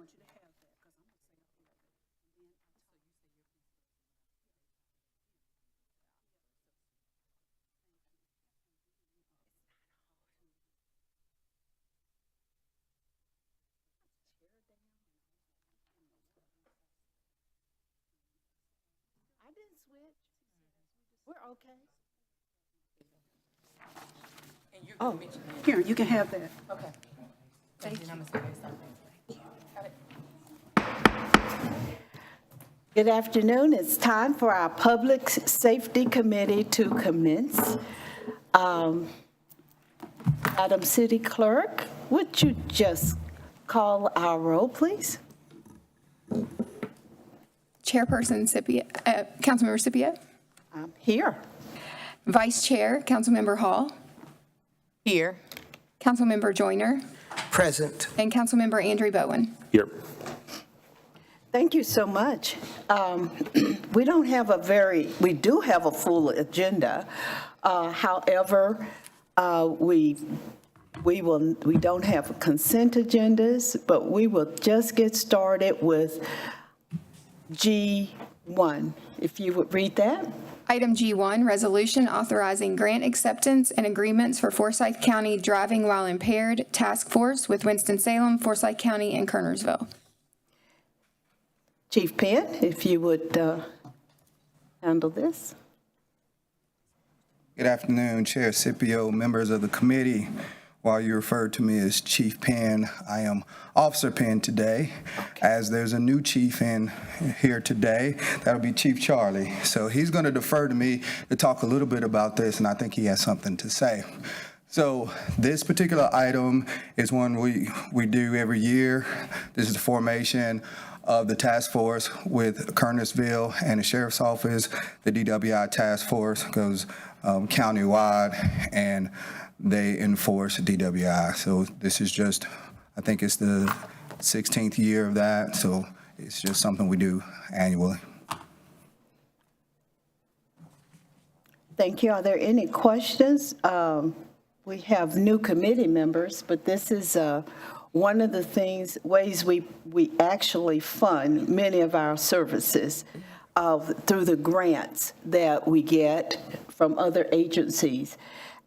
want you to have that because I'm going to say all of it. And then I didn't switch. We're okay. oh, here, you can have that. Okay. Thank you. Good afternoon. It's time for our Public Safety Committee to commence. Madam City Clerk, would you just call our roll, please? Chairperson Scipio, Councilmember Scipio. I'm here. Vice Chair, Councilmember Hall. Here. Councilmember Joyner. Present. And Councilmember Andrew Bowen. Here. Thank you so much. We do have a full agenda. However, we don't have consent agendas, but we will just get started with G1. If you would read that. Item G1, resolution authorizing grant acceptance and agreements for Forsyth County Driving While Impaired Task Force with Winston-Salem, Forsyth County, and Kernersville. Chief Penn, if you would handle this. Good afternoon, Chair Scipio, members of the committee. While you refer to me as Chief Penn, I am Officer Penn today, as there's a new chief in here today. That'll be Chief Charlie. So he's going to defer to me to talk a little bit about this, and I think he has something to say. So this particular item is one we do every year. This is the formation of the task force with Kernersville and the Sheriff's Office. The DWI task force goes countywide, and they enforce DWI. So this is just, I think it's the 16th year of that, so it's just something we do annually. Thank you. Are there any questions? We have new committee members, but this is one of the ways we actually fund many of our services through the grants that we get from other agencies.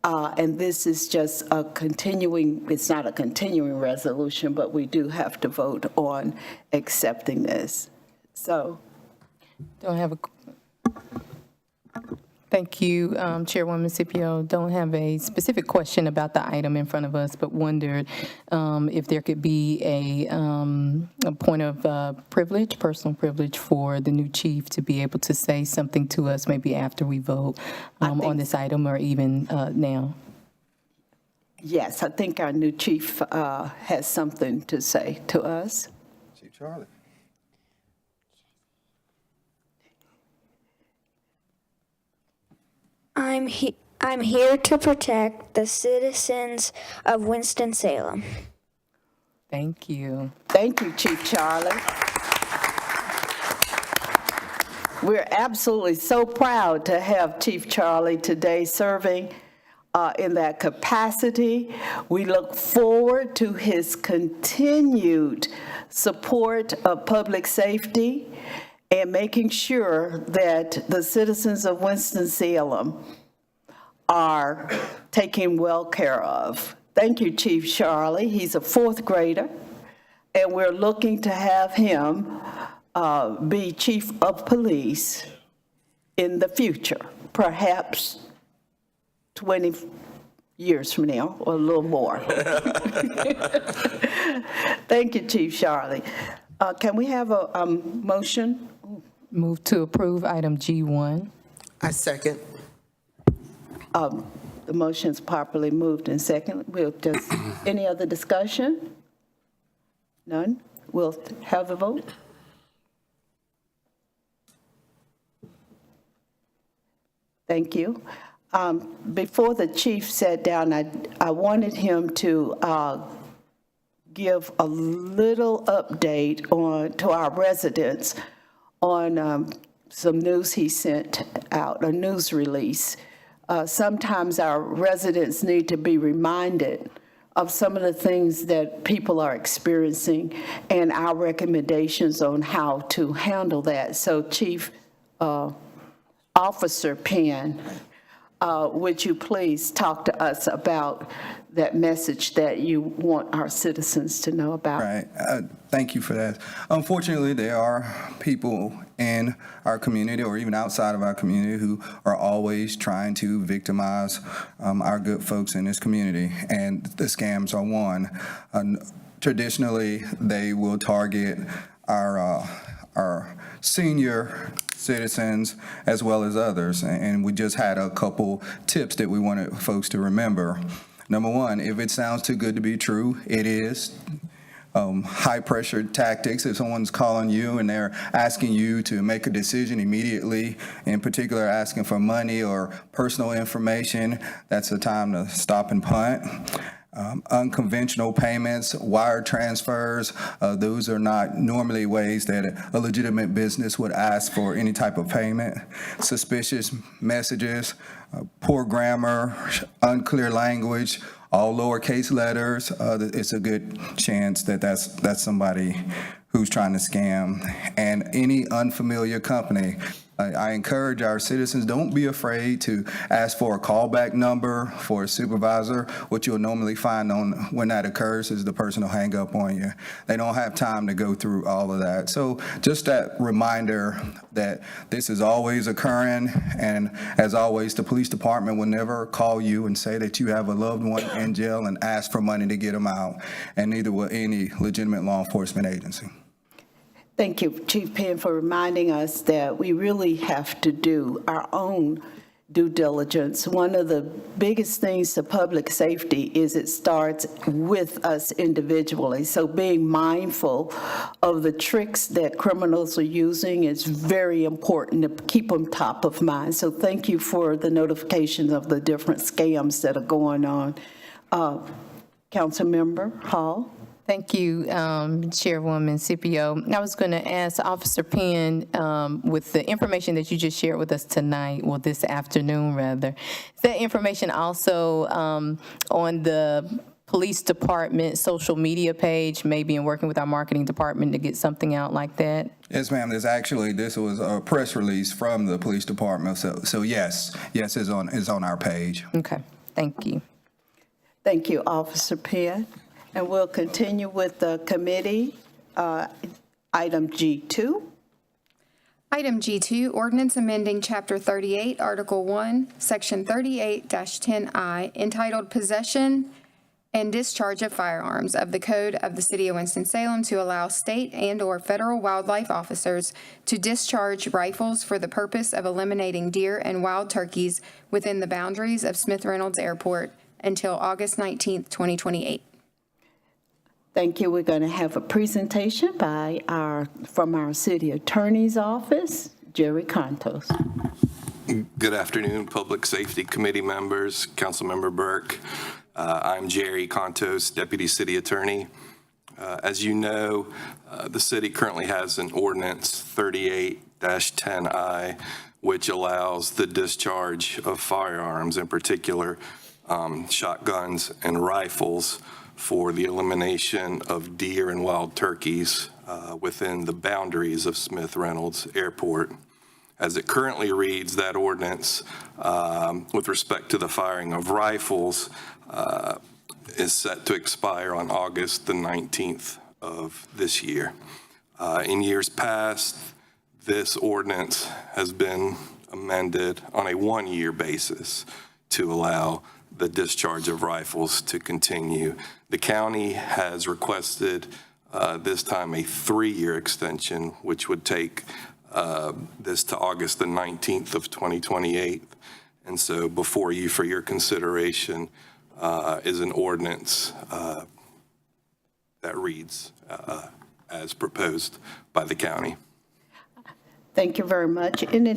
And this is just a continuing, it's not a continuing resolution, but we do have to vote on accepting this. So. Don't have a, thank you, Chairwoman Scipio. Don't have a specific question about the item in front of us, but wondered if there could be a point of privilege, personal privilege for the new chief to be able to say something to us maybe after we vote on this item or even now. Yes, I think our new chief has something to say to us. Chief Charlie. I'm here to protect the citizens of Winston-Salem. Thank you. Thank you, Chief Charlie. We're absolutely so proud to have Chief Charlie today serving in that capacity. We look forward to his continued support of public safety and making sure that the citizens of Winston-Salem are taken well care of. Thank you, Chief Charlie. He's a fourth grader, and we're looking to have him be chief of police in the future, perhaps 20 years from now, or a little more. Thank you, Chief Charlie. Can we have a motion? Move to approve item G1. I second. The motion's properly moved and second. We'll just, any other discussion? None? We'll have the vote. Thank you. Before the chief sat down, I wanted him to give a little update to our residents on some news he sent out, a news release. Sometimes our residents need to be reminded of some of the things that people are experiencing and our recommendations on how to handle that. So Chief Officer Penn, would you please talk to us about that message that you want our citizens to know about? Right. Thank you for that. Unfortunately, there are people in our community or even outside of our community who are always trying to victimize our good folks in this community, and the scams are one. Traditionally, they will target our senior citizens as well as others, and we just had a couple tips that we wanted folks to remember. Number one, if it sounds too good to be true, it is. High-pressure tactics, if someone's calling you and they're asking you to make a decision immediately, in particular asking for money or personal information, that's the time to stop and punt. Unconventional payments, wire transfers, those are not normally ways that a legitimate business would ask for any type of payment. Suspicious messages, poor grammar, unclear language, all lowercase letters, it's a good chance that that's somebody who's trying to scam. And any unfamiliar company, I encourage our citizens, don't be afraid to ask for a callback number for a supervisor. What you'll normally find when that occurs is the person will hang up on you. They don't have time to go through all of that. So just that reminder that this is always occurring, and as always, the police department will never call you and say that you have a loved one in jail and ask for money to get them out, and neither will any legitimate law enforcement agency. Thank you, Chief Penn, for reminding us that we really have to do our own due diligence. One of the biggest things to public safety is it starts with us individually. So being mindful of the tricks that criminals are using is very important to keep them top of mind. So thank you for the notifications of the different scams that are going on. Councilmember Hall. Thank you, Chairwoman Scipio. I was going to ask Officer Penn, with the information that you just shared with us tonight, well, this afternoon rather, is that information also on the police department social media page, maybe in working with our marketing department to get something out like that? Yes, ma'am. This was a press release from the police department. So yes, it's on our page. Okay, thank you. Thank you, Officer Penn. And we'll continue with the committee, item G2. Item G2, ordinance amending Chapter 38, Article 1, Section 38-10I, entitled Possession and Discharge of Firearms of the Code of the City of Winston-Salem to allow state and/or federal wildlife officers to discharge rifles for the purpose of eliminating deer and wild turkeys within the boundaries of Smith Reynolds Airport until August 19th, 2028. Thank you. We're going to have a presentation from our city attorney's office, Jerry Contos. Good afternoon, Public Safety Committee members, Councilmember Burke. I'm Jerry Contos, Deputy City Attorney. As you know, the city currently has an ordinance 38-10I, which allows the discharge of firearms, in particular shotguns and rifles, for the elimination of deer and wild turkeys within the boundaries of Smith Reynolds Airport. As it currently reads, that ordinance with respect to the firing of rifles is set to expire on August the 19th of this year. In years past, this ordinance has been amended on a one-year basis to allow the discharge of rifles to continue. The county has requested this time a 3-year extension, which would take this to August the 19th of 2028. And so before you for your consideration is an ordinance that reads as proposed by the county. Thank you very much. Any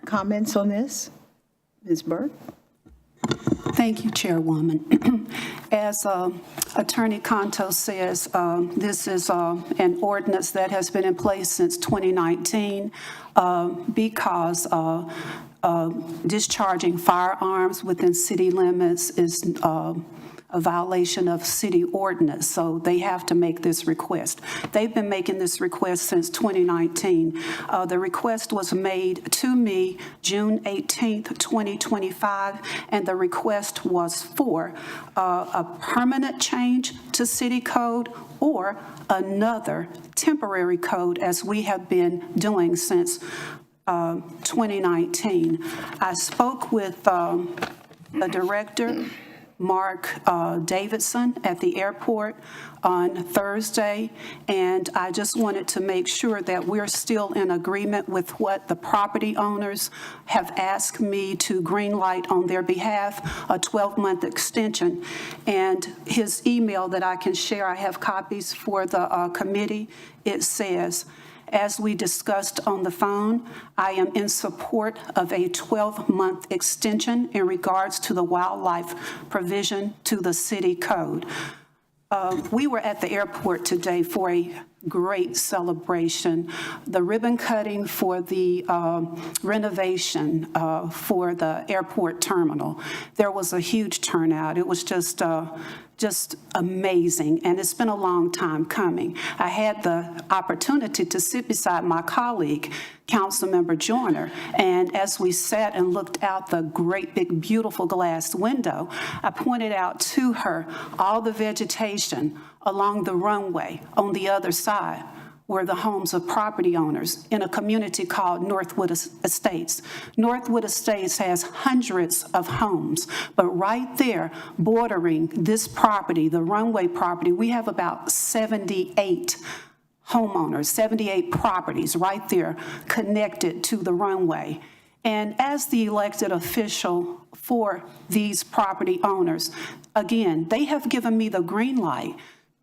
comments on this? Ms. Burke? Thank you, Chairwoman. As Attorney Contos says, this is an ordinance that has been in place since 2019 because discharging firearms within city limits is a violation of city ordinance, so they have to make this request. They've been making this request since 2019. The request was made to me June 18th, 2025, and the request was for a permanent change to city code or another temporary code, as we have been doing since 2019. I spoke with the director, Mark Davidson, at the airport on Thursday, and I just wanted to make sure that we're still in agreement with what the property owners have asked me to greenlight on their behalf, a 12-month extension. And his email that I can share, I have copies for the committee. It says, as we discussed on the phone, I am in support of a 12-month extension in regards to the wildlife provision to the city code. We were at the airport today for a great celebration. The ribbon cutting for the renovation for the airport terminal. There was a huge turnout. It was just amazing, and it's been a long time coming. I had the opportunity to sit beside my colleague, Councilmember Joyner, and as we sat and looked out the great big beautiful glass window, I pointed out to her all the vegetation along the runway on the other side were the homes of property owners in a community called Northwood Estates. Northwood Estates has hundreds of homes, but right there bordering this property, the runway property, we have about 78 homeowners, 78 properties right there connected to the runway. And as the elected official for these property owners, again, they have given me the green light.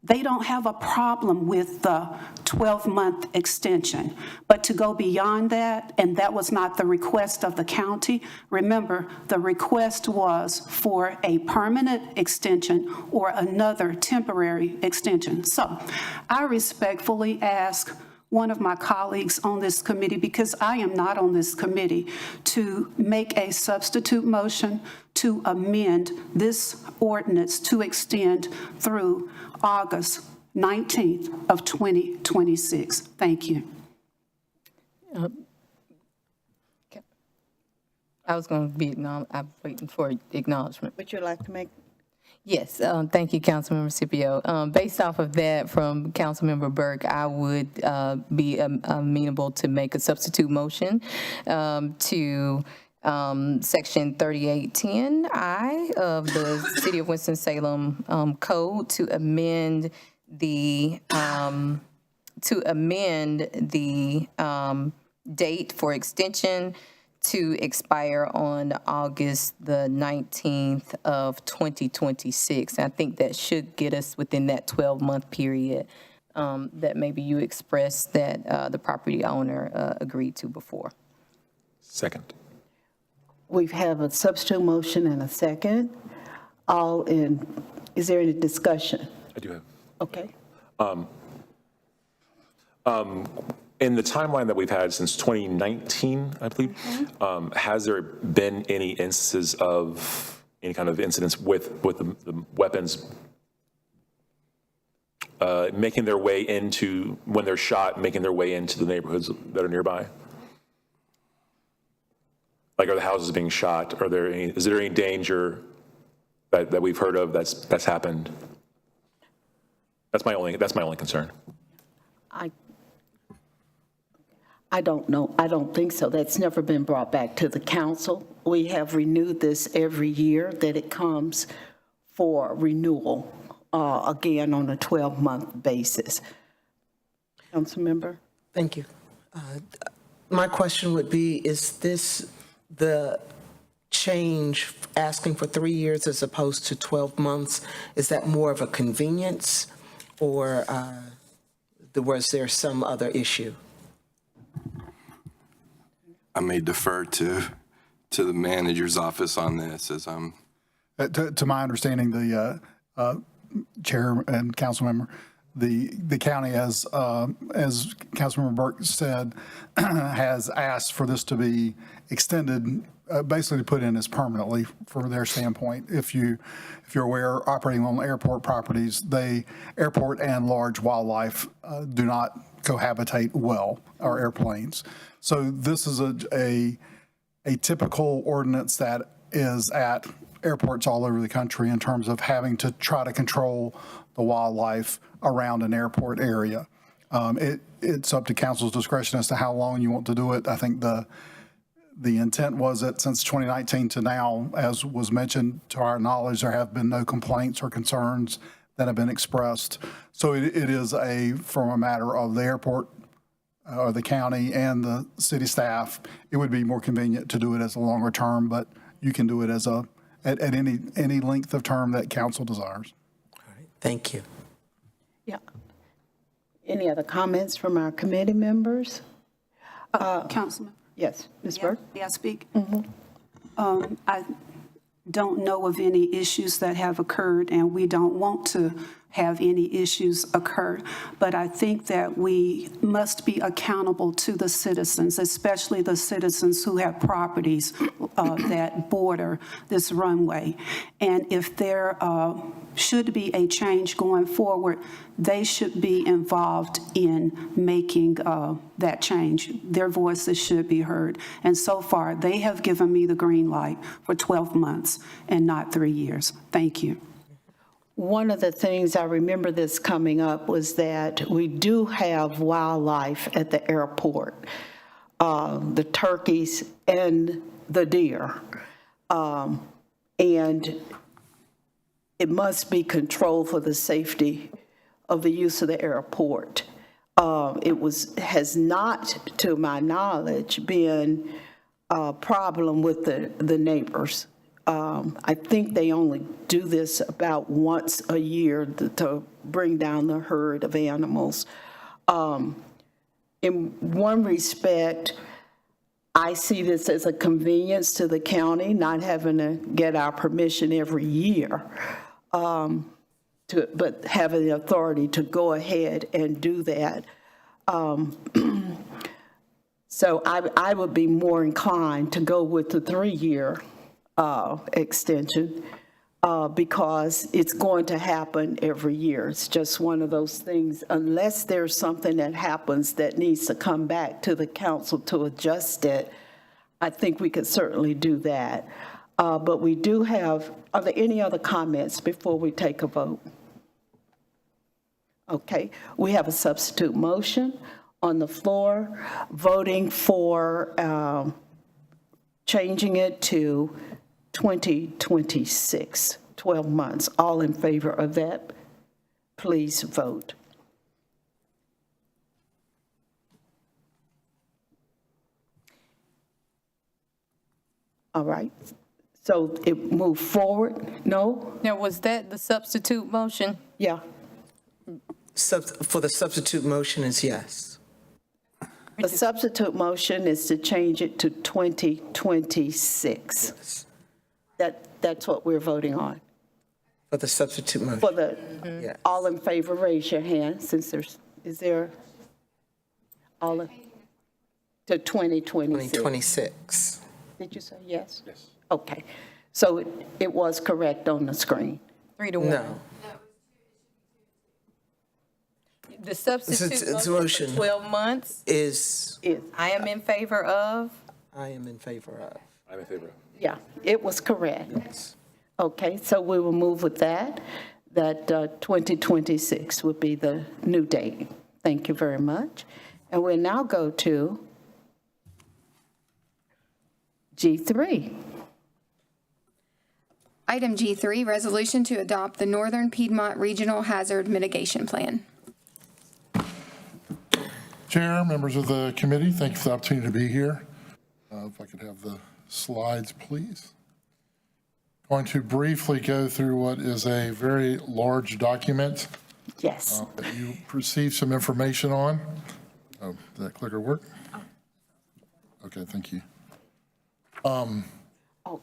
They don't have a problem with the 12-month extension, but to go beyond that, and that was not the request of the county. Remember, the request was for a permanent extension or another temporary extension. So I respectfully ask one of my colleagues on this committee, because I am not on this committee, to make a substitute motion to amend this ordinance to extend through August 19th of 2026. Thank you. I was going to be I'm waiting for acknowledgement. Would you like to make? Yes, thank you, Councilmember Scipio. Based off of that from Councilmember Burke, I would be amenable to make a substitute motion to Section 3810I of the City of Winston-Salem Code to amend the date for extension to expire on August the 19th of 2026. I think that should get us within that 12-month period that maybe you expressed that the property owner agreed to before. Second. We have a substitute motion and a second. Is there any discussion? I do have. Okay. In the timeline that we've had since 2019, I believe, has there been any instances of any kind of incidents with the weapons making their way into, when they're shot, making their way into the neighborhoods that are nearby? Like, are the houses being shot? Is there any danger that we've heard of that's happened? That's my only concern. I don't know. I don't think so. That's never been brought back to the council. We have renewed this every year that it comes for renewal, again, on a 12-month basis. Councilmember? Thank you. My question would be, is this the change, asking for 3 years as opposed to 12 months? Is that more of a convenience, or was there some other issue? I may defer to the manager's office on this, as I'm. To my understanding, the chair and council member, the county, as Councilmember Burke said, has asked for this to be extended, basically to put in as permanently from their standpoint. If you're aware, operating on airport properties, airport and large wildlife do not cohabitate well, or airplanes. So this is a typical ordinance that is at airports all over the country in terms of having to try to control the wildlife around an airport area. It's up to council's discretion as to how long you want to do it. I think the intent was that since 2019 to now, as was mentioned, to our knowledge, there have been no complaints or concerns that have been expressed. So it is from a matter of the airport or the county and the city staff, it would be more convenient to do it as a longer term, but you can do it as at any length of term that council desires. All right, thank you. Yeah. Any other comments from our committee members? Councilman? Yes, Ms. Burke? May I speak? I don't know of any issues that have occurred, and we don't want to have any issues occur. But I think that we must be accountable to the citizens, especially the citizens who have properties that border this runway. And if there should be a change going forward, they should be involved in making that change. Their voices should be heard. And so far, they have given me the green light for 12 months and not 3 years. Thank you. One of the things I remember this coming up was that we do have wildlife at the airport, the turkeys and the deer. And it must be controlled for the safety of the use of the airport. Has not, to my knowledge, been a problem with the neighbors. I think they only do this about once a year to bring down the herd of animals. In one respect, I see this as a convenience to the county, not having to get our permission every year, but having the authority to go ahead and do that. So I would be more inclined to go with the 3-year extension because it's going to happen every year. It's just one of those things, unless there's something that happens that needs to come back to the council to adjust it, I think we could certainly do that. But we do have, are there any other comments before we take a vote? Okay, we have a substitute motion on the floor, voting for changing it to 2026, 12 months. All in favor of that, please vote. All right, so it moved forward, no? Now, was that the substitute motion? Yeah. For the substitute motion is yes. The substitute motion is to change it to 2026. Yes. That's what we're voting on. For the substitute motion. For the, Yes. all in favor, raise your hand, since is there, all in, to 2026? 2026. Did you say yes? Yes. Okay, so it was correct on the screen. 3 to 1. No. The substitute It's motion for 12 months, Is, I am in favor of. I am in favor of. I'm in favor of. Yeah, it was correct. Yes. Okay, so we will move with that 2026 would be the new date. Thank you very much. And we'll now go to G3. Item G3, resolution to adopt the Northern Piedmont Regional Hazard Mitigation Plan. Chair, members of the committee, thank you for the opportunity to be here. If I could have the slides, please. Going to briefly go through what is a very large document. Yes. That you received some information on. Oh, did that clicker work? Okay, thank you.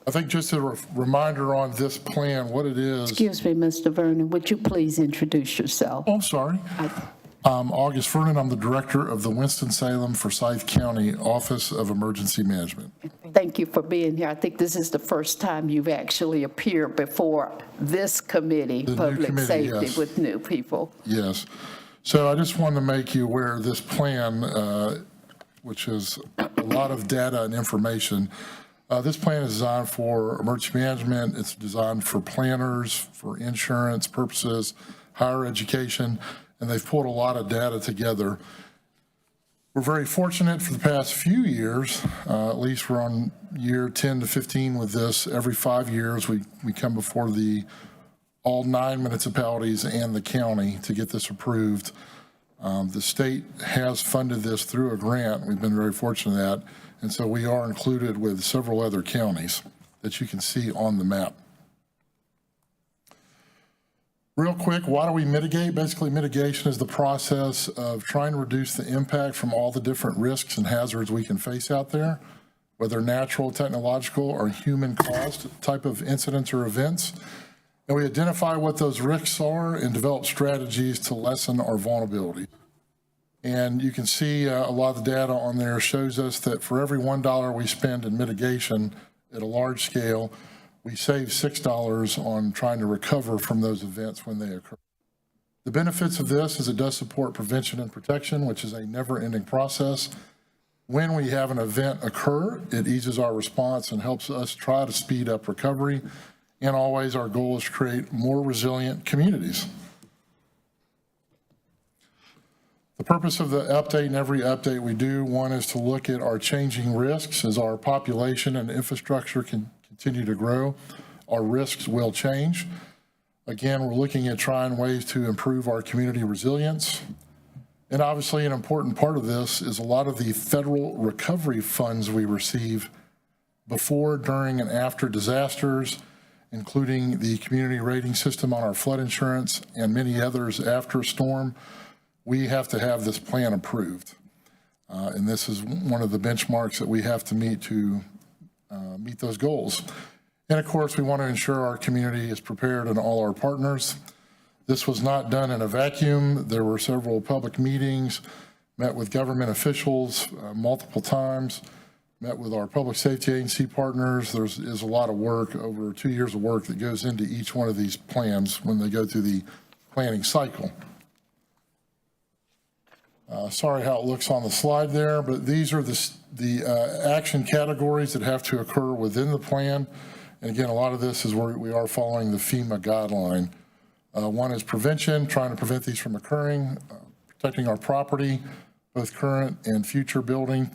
I think just a reminder on this plan, what it is. Excuse me, Mr. Vernon, would you please introduce yourself? Oh, I'm sorry. August Vernon, I'm the director of the Winston-Salem Forsyth County Office of Emergency Management. Thank you for being here. I think this is the first time you've actually appeared before this committee, The new Public committee, Safety, yes. with new people. Yes. So I just wanted to make you aware of this plan, which is a lot of data and information. This plan is designed for emergency management. It's designed for planners, for insurance purposes, higher education, and they've pulled a lot of data together. We're very fortunate for the past few years, at least we're on year 10 to 15 with this. Every 5 years, we come before all 9 municipalities and the county to get this approved. The state has funded this through a grant. We've been very fortunate at that. And so we are included with several other counties that you can see on the map. Real quick, why do we mitigate? Basically, mitigation is the process of trying to reduce the impact from all the different risks and hazards we can face out there, whether natural, technological, or human-caused type of incidents or events. And we identify what those risks are and develop strategies to lessen our vulnerability. And you can see a lot of the data on there shows us that for every $1 we spend in mitigation at a large scale, we save $6 on trying to recover from those events when they occur. The benefits of this is it does support prevention and protection, which is a never-ending process. When we have an event occur, it eases our response and helps us try to speed up recovery. And always our goal is to create more resilient communities. The purpose of the update and every update we do, one is to look at our changing risks as our population and infrastructure can continue to grow. Our risks will change. Again, we're looking at trying ways to improve our community resilience. And obviously an important part of this is a lot of the federal recovery funds we receive before, during, and after disasters, including the community rating system on our flood insurance and many others after a storm. We have to have this plan approved. And this is one of the benchmarks that we have to meet those goals. And of course, we want to ensure our community is prepared and all our partners. This was not done in a vacuum. There were several public meetings, met with government officials multiple times, met with our public safety agency partners. There's a lot of work, over 2 years of work that goes into each one of these plans when they go through the planning cycle. Sorry how it looks on the slide there, but these are the action categories that have to occur within the plan. And again, a lot of this is where we are following the FEMA guideline. One is prevention, trying to prevent these from occurring, protecting our property, both current and future building.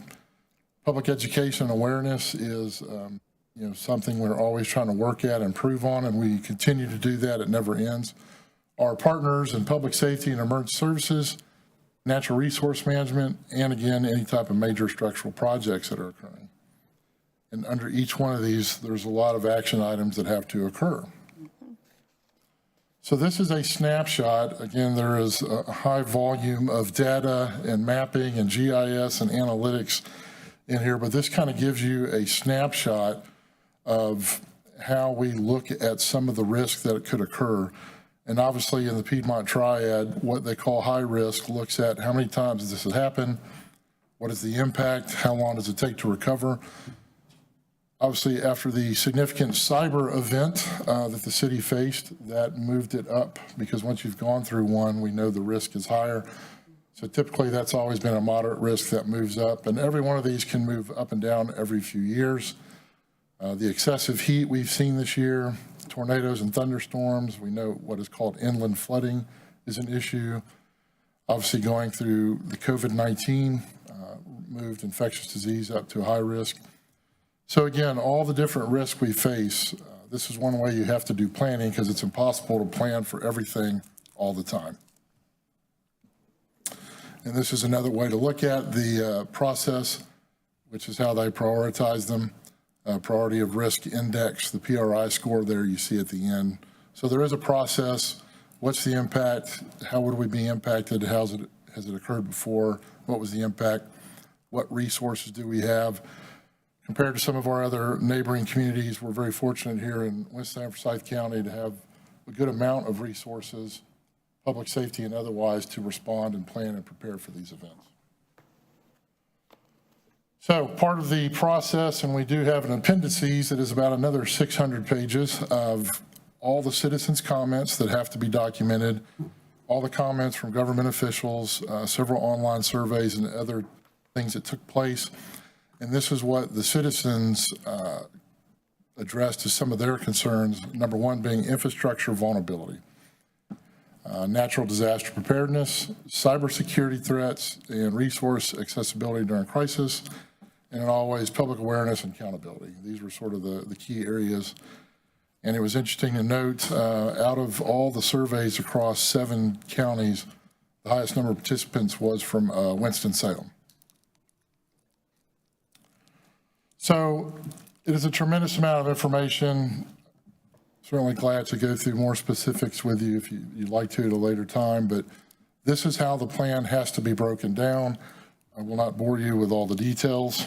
Public education and awareness is something we're always trying to work at and improve on, and we continue to do that. It never ends. Our partners in public safety and emergency services, natural resource management, and again, any type of major structural projects that are occurring. And under each one of these, there's a lot of action items that have to occur. So this is a snapshot. Again, there is a high volume of data and mapping and GIS and analytics in here, but this kind of gives you a snapshot of how we look at some of the risks that could occur. And obviously in the Piedmont Triad, what they call high risk looks at how many times this has happened, what is the impact, how long does it take to recover. Obviously, after the significant cyber event that the city faced, that moved it up, because once you've gone through one, we know the risk is higher. So typically that's always been a moderate risk that moves up, and every one of these can move up and down every few years. The excessive heat we've seen this year, tornadoes and thunderstorms, we know what is called inland flooding is an issue. Obviously going through the COVID-19 moved infectious disease up to high risk. So again, all the different risks we face, this is one way you have to do planning, because it's impossible to plan for everything all the time. And this is another way to look at the process, which is how they prioritize them. Priority of risk index, the PRI score there you see at the end. So there is a process. What's the impact? How would we be impacted? Has it occurred before? What was the impact? What resources do we have? Compared to some of our other neighboring communities, we're very fortunate here in Winston-Salem County to have a good amount of resources, public safety and otherwise, to respond and plan and prepare for these events. So part of the process, and we do have an appendices that is about another 600 pages of all the citizens' comments that have to be documented, all the comments from government officials, several online surveys and other things that took place. And this is what the citizens addressed as some of their concerns. Number one being infrastructure vulnerability, natural disaster preparedness, cybersecurity threats, and resource accessibility during crisis, and always public awareness and accountability. These were sort of the key areas. And it was interesting to note, out of all the surveys across 7 counties, the highest number of participants was from Winston-Salem. So it is a tremendous amount of information. Certainly glad to go through more specifics with you if you'd like to at a later time, but this is how the plan has to be broken down. I will not bore you with all the details.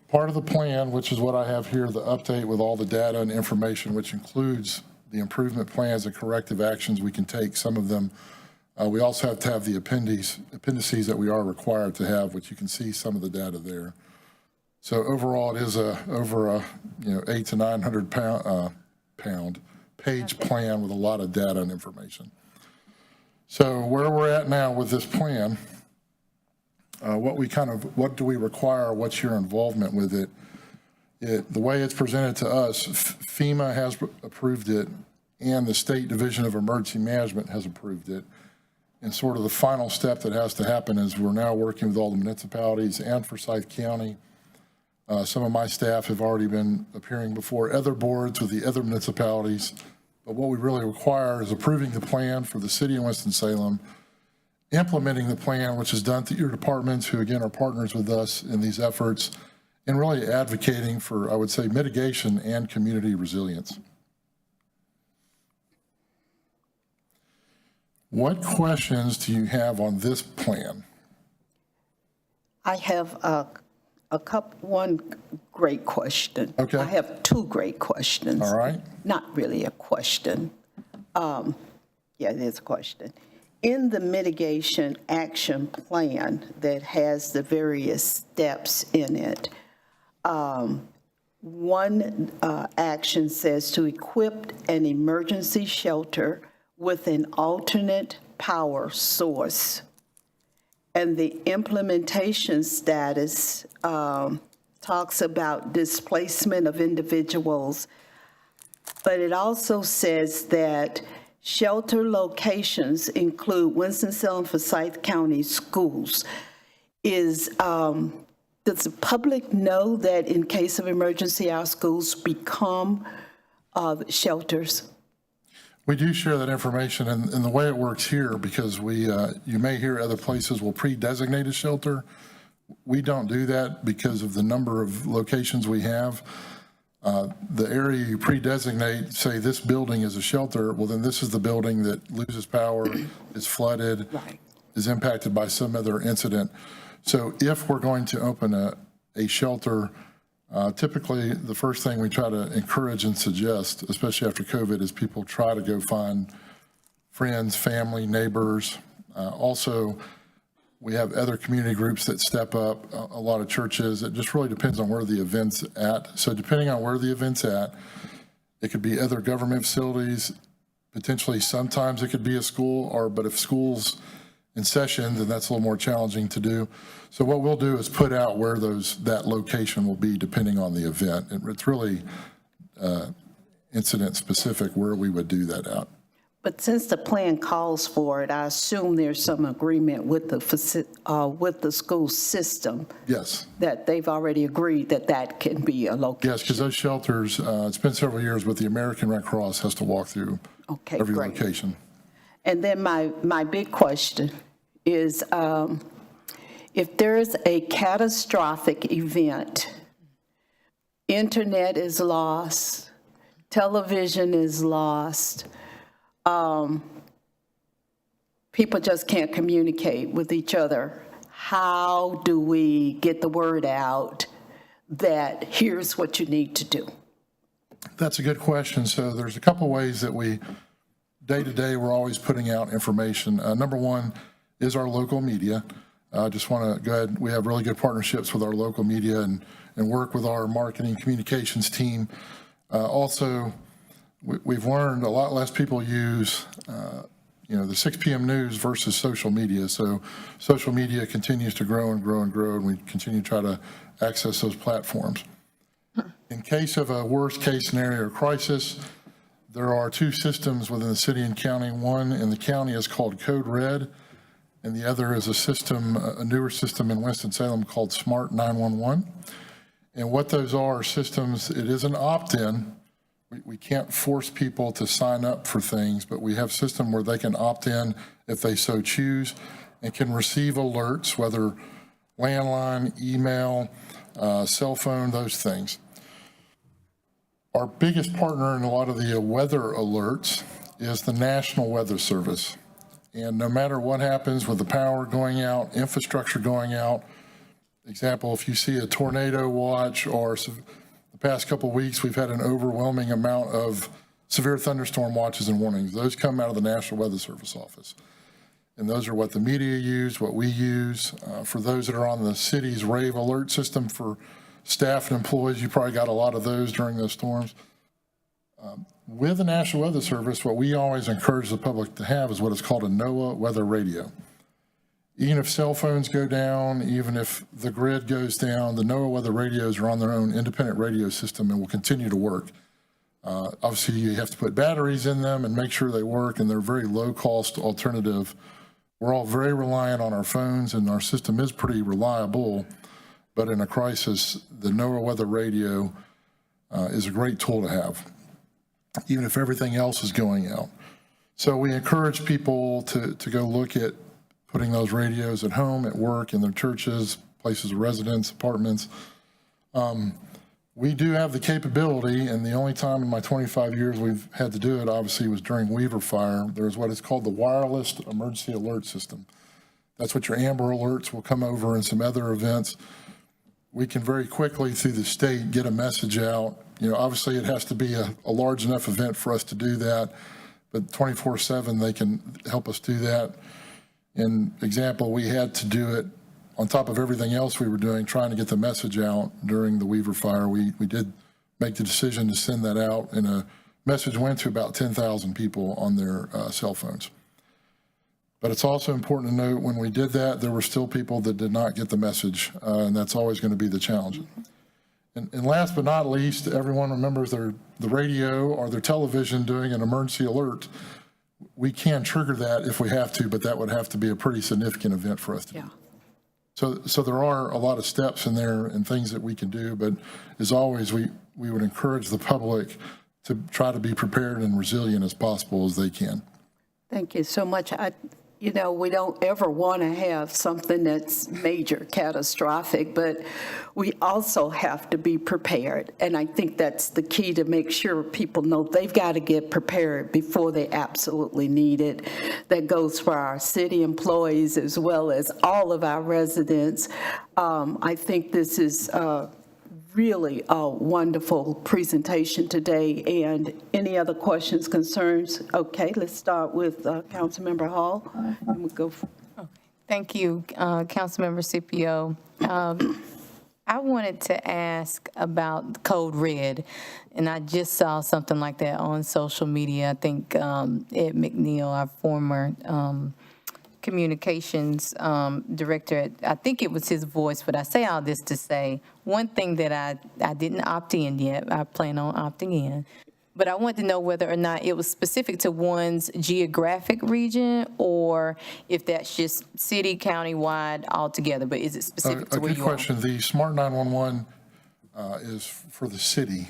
Part of the plan, which is what I have here, the update with all the data and information, which includes the improvement plans and corrective actions we can take, some of them. We also have to have the appendices that we are required to have, which you can see some of the data there. So overall, it is over a 800 to 900 pound page plan with a lot of data and information. So where we're at now with this plan, what do we require? What's your involvement with it? The way it's presented to us, FEMA has approved it, and the State Division of Emergency Management has approved it. And sort of the final step that has to happen is we're now working with all the municipalities and Forsyth County. Some of my staff have already been appearing before other boards with the other municipalities. But what we really require is approving the plan for the city of Winston-Salem, implementing the plan, which is done through your departments, who again are partners with us in these efforts, and really advocating for, I would say, mitigation and community resilience. What questions do you have on this plan? I have one great question. Okay. I have 2 great questions. All right. Not really a question. Yeah, it is a question. In the mitigation action plan that has the various steps in it, one action says to equip an emergency shelter with an alternate power source. And the implementation status talks about displacement of individuals, but it also says that shelter locations include Winston-Salem, Forsyth County schools. Does the public know that in case of emergency, our schools become shelters? We do share that information, and the way it works here, because you may hear other places will pre-designate a shelter. We don't do that because of the number of locations we have. The area you pre-designate, say this building is a shelter, well then this is the building that loses power, is flooded, Right. is impacted by some other incident. So if we're going to open a shelter, typically the first thing we try to encourage and suggest, especially after COVID, is people try to go find friends, family, neighbors. Also, we have other community groups that step up, a lot of churches. It just really depends on where the event's at. So depending on where the event's at, it could be other government facilities, potentially sometimes it could be a school, but if school's in session, then that's a little more challenging to do. So what we'll do is put out where that location will be depending on the event. It's really incident specific where we would do that at. But since the plan calls for it, I assume there's some agreement with the school system. Yes. That they've already agreed that can be a location. Yes, because those shelters, it's been several years, but the American Red Cross has to walk through every great. location. And then my big question is, if there is a catastrophic event, internet is lost, television is lost, people just can't communicate with each other, how do we get the word out that here's what you need to do? That's a good question. So there's a couple ways that we, day to day, we're always putting out information. Number one is our local media. I just want to go ahead, we have really good partnerships with our local media and work with our marketing communications team. Also, we've learned a lot less people use the 6 p.m. news versus social media. So social media continues to grow and grow and grow, and we continue to try to access those platforms. In case of a worst case scenario or crisis, there are 2 systems within the city and county. One in the county is called Code Red, and the other is a newer system in Winston-Salem called Smart 911. And what those are systems, it is an opt-in. We can't force people to sign up for things, but we have a system where they can opt in if they so choose and can receive alerts, whether landline, email, cell phone, those things. Our biggest partner in a lot of the weather alerts is the National Weather Service. And no matter what happens with the power going out, infrastructure going out, example, if you see a tornado watch or the past couple of weeks, we've had an overwhelming amount of severe thunderstorm watches and warnings. Those come out of the National Weather Service office. And those are what the media use, what we use. For those that are on the city's rave alert system for staff and employees, you probably got a lot of those during those storms. With the National Weather Service, what we always encourage the public to have is what is called a NOAA weather radio. Even if cell phones go down, even if the grid goes down, the NOAA weather radios are on their own independent radio system and will continue to work. Obviously, you have to put batteries in them and make sure they work, and they're a very low-cost alternative. We're all very reliant on our phones, and our system is pretty reliable, but in a crisis, the NOAA weather radio is a great tool to have, even if everything else is going out. So we encourage people to go look at putting those radios at home, at work, in their churches, places of residence, apartments. We do have the capability, and the only time in my 25 years we've had to do it, obviously, was during Weaver Fire. There's what is called the Wireless Emergency Alert System. That's what your Amber Alerts will come over and some other events. We can very quickly, through the state, get a message out. Obviously, it has to be a large enough event for us to do that, but 24/7, they can help us do that. In example, we had to do it on top of everything else we were doing, trying to get the message out during the Weaver Fire. We did make the decision to send that out, and a message went to about 10,000 people on their cell phones. But it's also important to note when we did that, there were still people that did not get the message, and that's always going to be the challenge. And last but not least, everyone remembers the radio or their television doing an emergency alert. We can trigger that if we have to, but that would have to be a pretty significant event for us to do. So there are a lot of steps in there and things that we can do, but as always, we would encourage the public to try to be prepared and resilient as possible as they can. Thank you so much. We don't ever want to have something that's major, catastrophic, but we also have to be prepared. And I think that's the key, to make sure people know they've got to get prepared before they absolutely need it. That goes for our city employees as well as all of our residents. I think this is really a wonderful presentation today. And any other questions, concerns? Okay, let's start with Councilmember Hall. And we'll go. Thank you, Councilmember Scipio. I wanted to ask about Code Red, and I just saw something like that on social media. I think Ed McNeil, our former communications director, I think it was his voice, but I say all this to say, one thing that I didn't opt in yet, I plan on opting in, but I wanted to know whether or not it was specific to one's geographic region or if that's just city, county-wide altogether, but is it specific to where you are? A good question. The Smart 911 is for the city.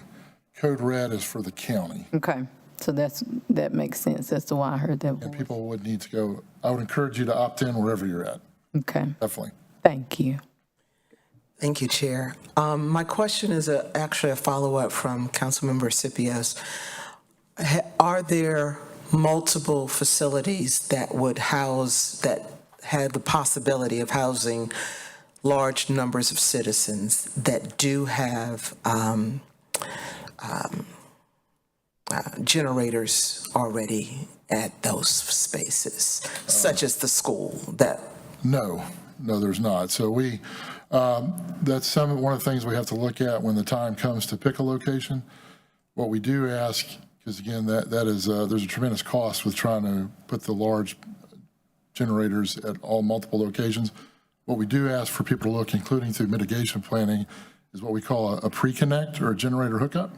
Code Red is for the county. Okay. So that makes sense. That's why I heard that voice. And people would need to go, I would encourage you to opt in wherever you're at. Okay. Definitely. Thank you. Thank you, Chair. My question is actually a follow-up from Councilmember Scipio's. Are there multiple facilities that would house, that had the possibility of housing large numbers of citizens that do have generators already at those spaces, such as the school that? No, there's not. So that's one of the things we have to look at when the time comes to pick a location. What we do ask, because again, that is, there's a tremendous cost with trying to put the large generators at all multiple locations. What we do ask for people to look, including through mitigation planning, is what we call a pre-connect or a generator hookup.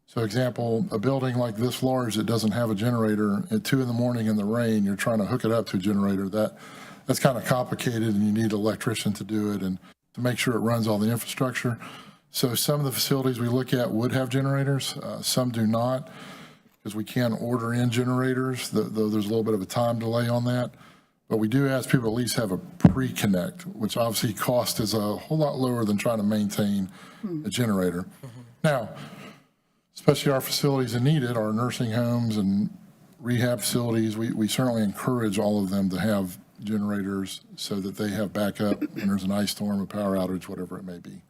So example, a building like this large that doesn't have a generator at 2 in the morning in the rain, you're trying to hook it up to a generator. That's kind of complicated, and you need an electrician to do it and to make sure it runs all the infrastructure. So some of the facilities we look at would have generators, some do not, because we can order in generators, though there's a little bit of a time delay on that. But we do ask people at least have a pre-connect, which obviously cost is a whole lot lower than trying to maintain a generator. Now, especially our facilities that need it, our nursing homes and rehab facilities, we certainly encourage all of them to have generators so that they have backup when there's an ice storm, a power outage, whatever it may be.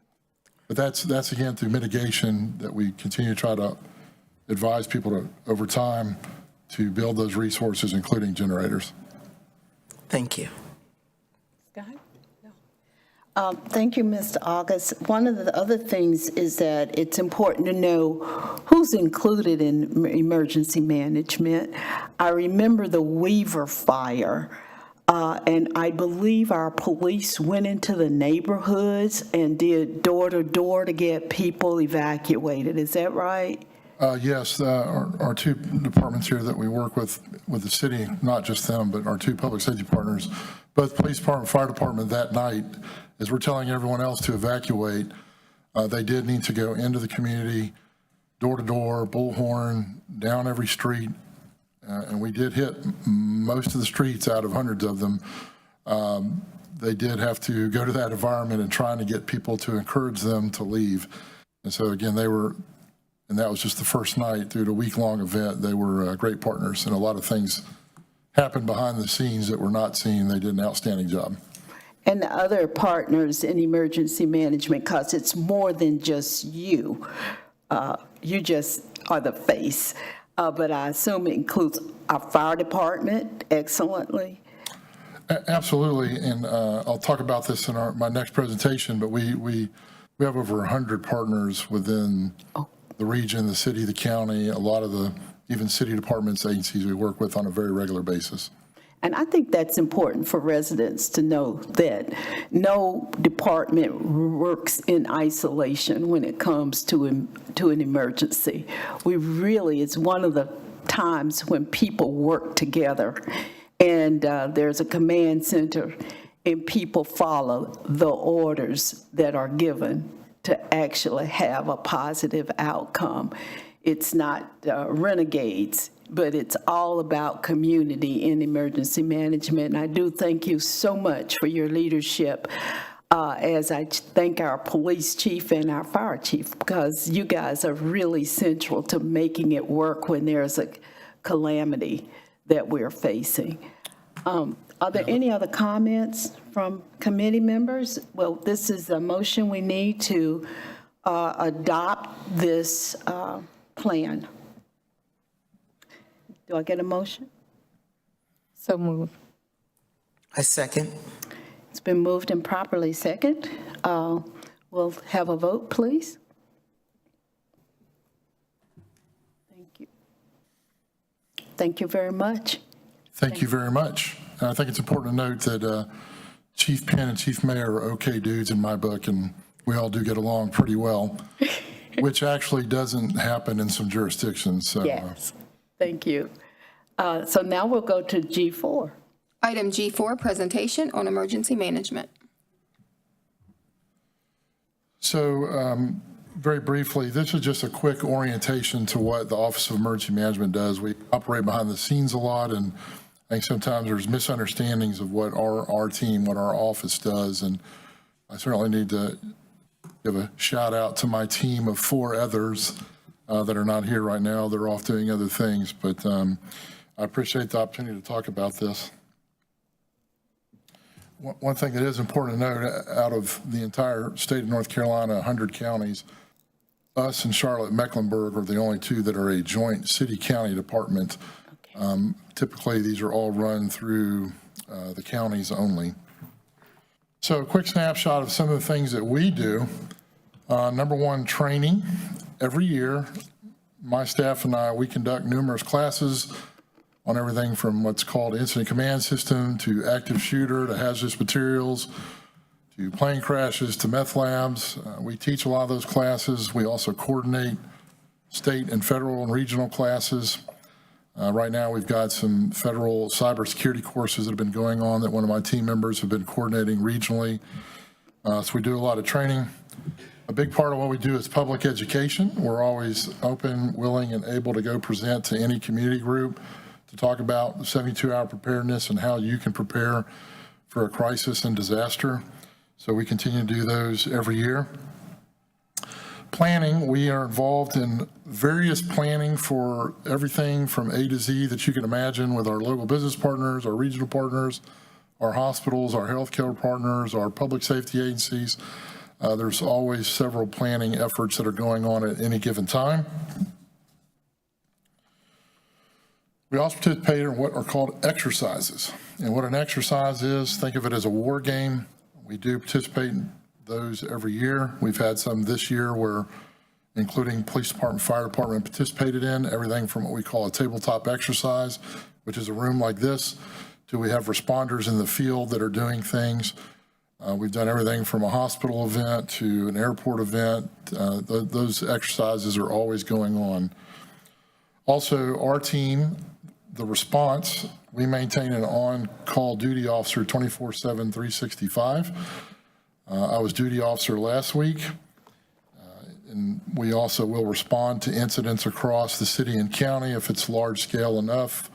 But that's again through mitigation that we continue to try to advise people to, over time, to build those resources, including generators. Thank you. Thank you, Mr. August. One of the other things is that it's important to know who's included in emergency management. I remember the Weaver fire, and I believe our police went into the neighborhoods and did door-to-door to get people evacuated. Is that right? Yes, our two departments here that we work with the city, not just them, but our two public safety partners, both police department, fire department, that night, as we're telling everyone else to evacuate, they did need to go into the community, door to door, bullhorn, down every street, and we did hit most of the streets out of hundreds of them. They did have to go to that environment and trying to get people to encourage them to leave. And so again, and that was just the first night through the week-long event. They were great partners, and a lot of things happened behind the scenes that were not seen. They did an outstanding job. And the other partners in emergency management, because it's more than just you. You just are the face. But I assume it includes our fire department excellently. Absolutely, and I'll talk about this in my next presentation, but we have over 100 partners within the region, the city, the county, a lot of the even city departments, agencies we work with on a very regular basis. And I think that's important for residents to know that no department works in isolation when it comes to an emergency. It's one of the times when people work together, and there's a command center, and people follow the orders that are given to actually have a positive outcome. It's not renegades, but it's all about community in emergency management. And I do thank you so much for your leadership, as I thank our police chief and our fire chief, because you guys are really central to making it work when there's a calamity that we're facing. Are there any other comments from committee members? Well, this is a motion we need to adopt this plan. Do I get a motion? So moved. I second. It's been moved and properly second. We'll have a vote, please. Thank you. Thank you very much. Thank you very much. And I think it's important to note that Chief Penn and Chief Mayor are okay dudes in my book, and we all do get along pretty well, which actually doesn't happen in some jurisdictions. So, Yes, thank you. So now we'll go to G4. Item G4, presentation on emergency management. So very briefly, this is just a quick orientation to what the Office of Emergency Management does. We operate behind the scenes a lot, and I think sometimes there's misunderstandings of what our team, what our office does, and I certainly need to give a shout out to my team of 4 others that are not here right now. They're off doing other things, but I appreciate the opportunity to talk about this. one thing that is important to note, out of the entire state of North Carolina, 100 counties, us and Charlotte-Mecklenburg are the only two that are a joint city-county department. Typically, these are all run through the counties only. So a quick snapshot of some of the things that we do. Number one, training. Every year, my staff and I, we conduct numerous classes on everything from what's called incident command system to active shooter to hazardous materials to plane crashes to meth labs. We teach a lot of those classes. We also coordinate state and federal and regional classes. Right now, we've got some federal cybersecurity courses that have been going on that one of my team members have been coordinating regionally. So we do a lot of training. A big part of what we do is public education. We're always open, willing, and able to go present to any community group to talk about 72-hour preparedness and how you can prepare for a crisis and disaster. So we continue to do those every year. Planning, we are involved in various planning for everything from A to Z that you can imagine with our local business partners, our regional partners, our hospitals, our healthcare partners, our public safety agencies. There's always several planning efforts that are going on at any given time. We also participate in what are called exercises. And what an exercise is, think of it as a war game. We do participate in those every year. We've had some this year where, including police department, fire department participated in, everything from what we call a tabletop exercise, which is a room like this, to we have responders in the field that are doing things. We've done everything from a hospital event to an airport event. Those exercises are always going on. Also, our team, the response, we maintain an on-call duty officer 24/7, 365. I was duty officer last week, and we also will respond to incidents across the city and county if it's large scale enough,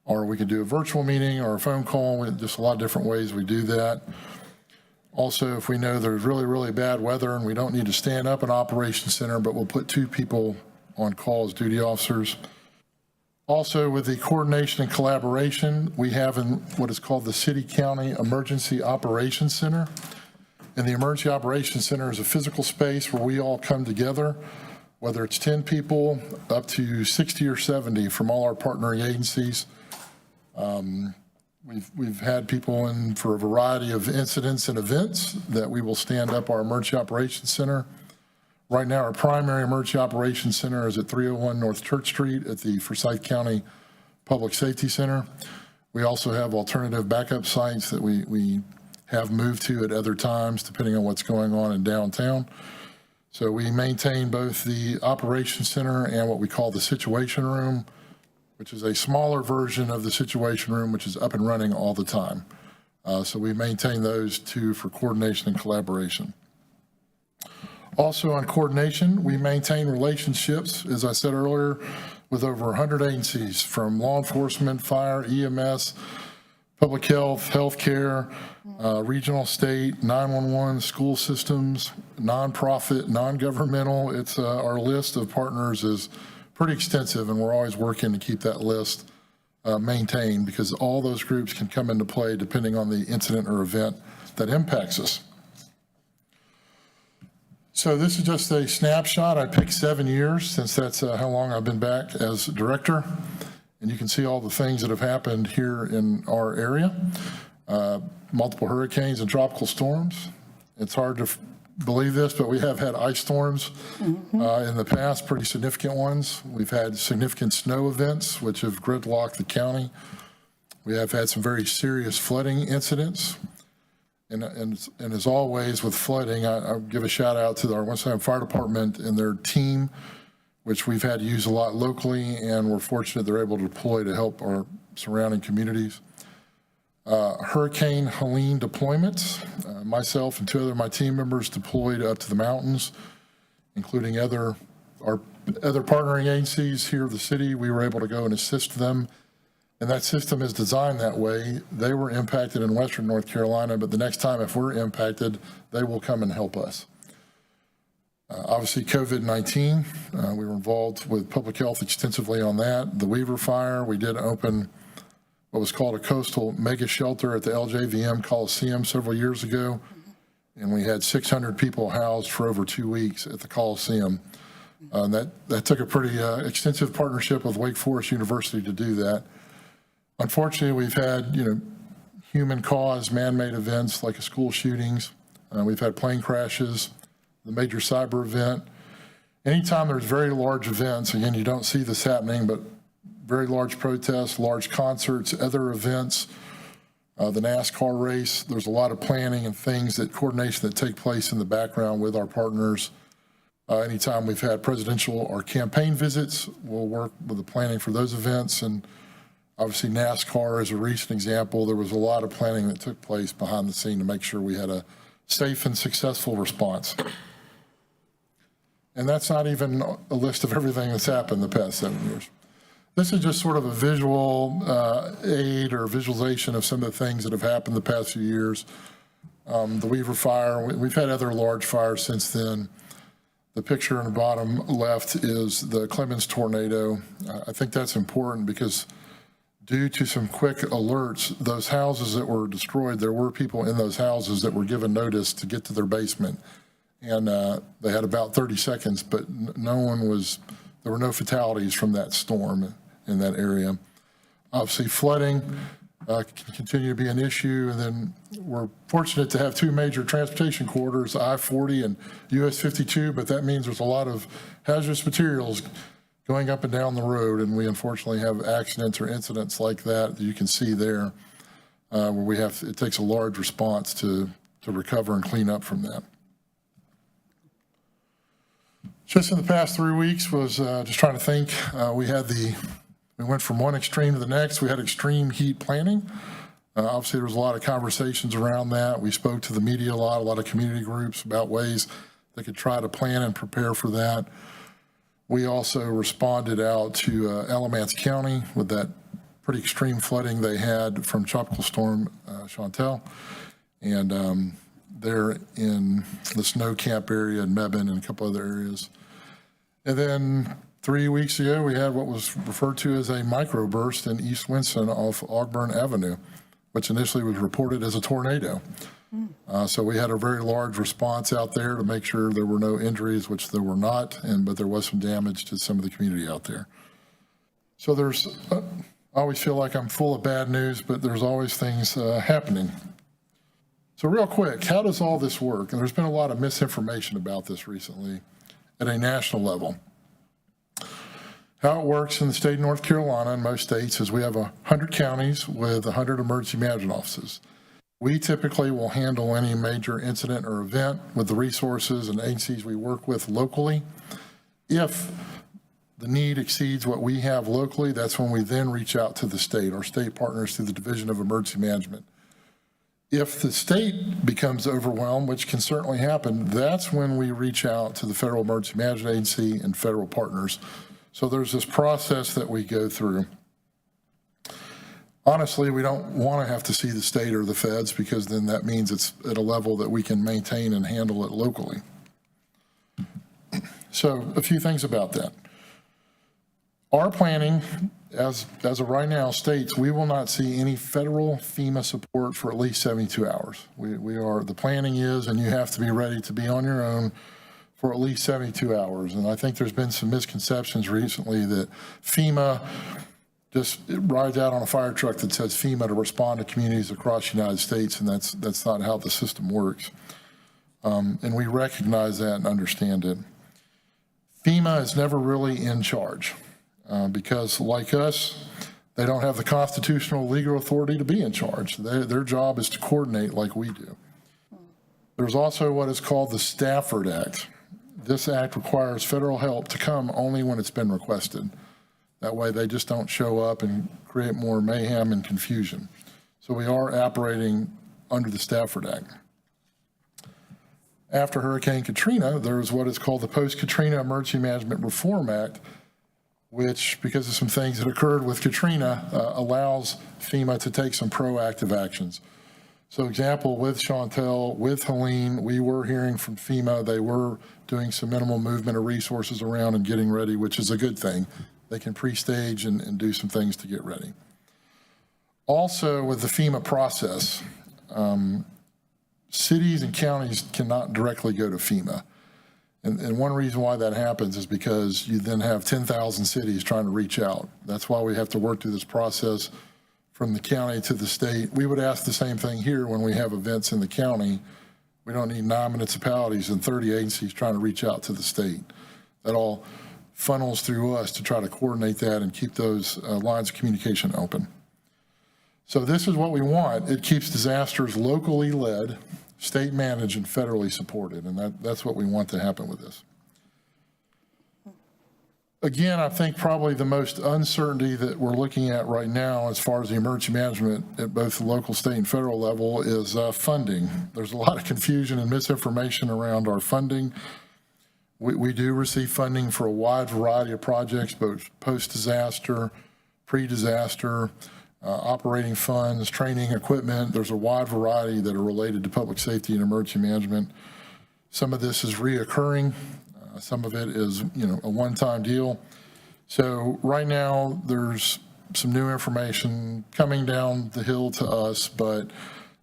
or we could do a virtual meeting or a phone call. Just a lot of different ways we do that. Also, if we know there's really, really bad weather and we don't need to stand up an operations center, but we'll put 2 people on call as duty officers. Also, with the coordination and collaboration, we have in what is called the City County Emergency Operations Center. And the Emergency Operations Center is a physical space where we all come together, whether it's 10 people up to 60 or 70 from all our partnering agencies. We've had people in for a variety of incidents and events that we will stand up our Emergency Operations Center. Right now, our primary Emergency Operations Center is at 301 North Church Street at the Forsyth County Public Safety Center. We also have alternative backup sites that we have moved to at other times, depending on what's going on in downtown. So we maintain both the Operations Center and what we call the Situation Room, which is a smaller version of the Situation Room, which is up and running all the time. So we maintain those two for coordination and collaboration. Also on coordination, we maintain relationships, as I said earlier, with over 100 agencies from law enforcement, fire, EMS, public health, healthcare, regional, state, 911, school systems, nonprofit, non-governmental. It's our list of partners is pretty extensive, and we're always working to keep that list maintained because all those groups can come into play depending on the incident or event that impacts us. So this is just a snapshot. I picked 7 years since that's how long I've been back as director. And you can see all the things that have happened here in our area. Multiple hurricanes and tropical storms. It's hard to believe this, but we have had ice storms in the past, pretty significant ones. We've had significant snow events, which have gridlocked the county. We have had some very serious flooding incidents. And as always with flooding, I'll give a shout out to our Winston-Salem Fire Department and their team, which we've had to use a lot locally, and we're fortunate they're able to deploy to help our surrounding communities. Hurricane Helene deployments. Myself and 2 other of my team members deployed up to the mountains, including our other partnering agencies here in the city. We were able to go and assist them. And that system is designed that way. They were impacted in Western North Carolina, but the next time if we're impacted, they will come and help us. Obviously, COVID-19, we were involved with public health extensively on that. The Weaver Fire, we did open what was called a coastal mega shelter at the LJVM Coliseum several years ago. And we had 600 people housed for over 2 weeks at the Coliseum. And that took a pretty extensive partnership with Wake Forest University to do that. Unfortunately, we've had, human-caused man-made events like school shootings. We've had plane crashes, the major cyber event. Anytime there's very large events, again, you don't see this happening, but very large protests, large concerts, other events, the NASCAR race, there's a lot of planning and coordination that take place in the background with our partners. Anytime we've had presidential or campaign visits, we'll work with the planning for those events. And obviously NASCAR is a recent example. There was a lot of planning that took place behind the scene to make sure we had a safe and successful response. And that's not even a list of everything that's happened the past 7 years. This is just sort of a visual aid or visualization of some of the things that have happened the past few years. The Weaver Fire, we've had other large fires since then. The picture in the bottom left is the Clemens tornado. I think that's important because due to some quick alerts, those houses that were destroyed, there were people in those houses that were given notice to get to their basement. And they had about 30 seconds, but there were no fatalities from that storm in that area. Obviously, flooding can continue to be an issue. And then we're fortunate to have two major transportation corridors, I-40 and US 52, but that means there's a lot of hazardous materials going up and down the road. And we unfortunately have accidents or incidents like that you can see there, where it takes a large response to recover and clean up from that. Just in the past 3 weeks was just trying to think. We went from one extreme to the next. We had extreme heat planning. Obviously, there was a lot of conversations around that. We spoke to the media a lot of community groups about ways they could try to plan and prepare for that. We also responded out to Alamance County with that pretty extreme flooding they had from Tropical Storm Chantal. And they're in the snow camp area in Mebane and a couple other areas. And then 3 weeks ago, we had what was referred to as a microburst in East Winston off Ogburn Avenue, which initially was reported as a tornado. So we had a very large response out there to make sure there were no injuries, which there were not, but there was some damage to some of the community out there. So I always feel like I'm full of bad news, but there's always things happening. So real quick, how does all this work? And there's been a lot of misinformation about this recently at a national level. How it works in the state of North Carolina and most states is we have 100 counties with 100 emergency management offices. We typically will handle any major incident or event with the resources and agencies we work with locally. If the need exceeds what we have locally, that's when we then reach out to the state, our state partners through the Division of Emergency Management. If the state becomes overwhelmed, which can certainly happen, that's when we reach out to the Federal Emergency Management Agency and federal partners. So there's this process that we go through. Honestly, we don't want to have to see the state or the feds because then that means it's at a level that we can maintain and handle it locally. So a few things about that. Our planning, as of right now, states we will not see any federal FEMA support for at least 72 hours. The planning is, and you have to be ready to be on your own for at least 72 hours. And I think there's been some misconceptions recently that FEMA just rides out on a fire truck that says FEMA to respond to communities across the United States, and that's not how the system works. And we recognize that and understand it. FEMA is never really in charge because, like us, they don't have the constitutional legal authority to be in charge. Their job is to coordinate like we do. There's also what is called the Stafford Act. This act requires federal help to come only when it's been requested. That way they just don't show up and create more mayhem and confusion. So we are operating under the Stafford Act. After Hurricane Katrina, there was what is called the Post-Katrina Emergency Management Reform Act, which, because of some things that occurred with Katrina, allows FEMA to take some proactive actions. So example, with Chantal, with Helene, we were hearing from FEMA. They were doing some minimal movement of resources around and getting ready, which is a good thing. They can pre-stage and do some things to get ready. Also, with the FEMA process, cities and counties cannot directly go to FEMA. And one reason why that happens is because you then have 10,000 cities trying to reach out. That's why we have to work through this process from the county to the state. We would ask the same thing here when we have events in the county. We don't need 9 municipalities and 30 agencies trying to reach out to the state. That all funnels through us to try to coordinate that and keep those lines of communication open. So this is what we want. It keeps disasters locally led, state managed, and federally supported, and that's what we want to happen with this. Again, I think probably the most uncertainty that we're looking at right now as far as the emergency management at both the local, state, and federal level is funding. There's a lot of confusion and misinformation around our funding. We do receive funding for a wide variety of projects, both post-disaster, pre-disaster, operating funds, training, equipment. There's a wide variety that are related to public safety and emergency management. Some of this is reoccurring. Some of it is, a one-time deal. So right now, there's some new information coming down the hill to us, but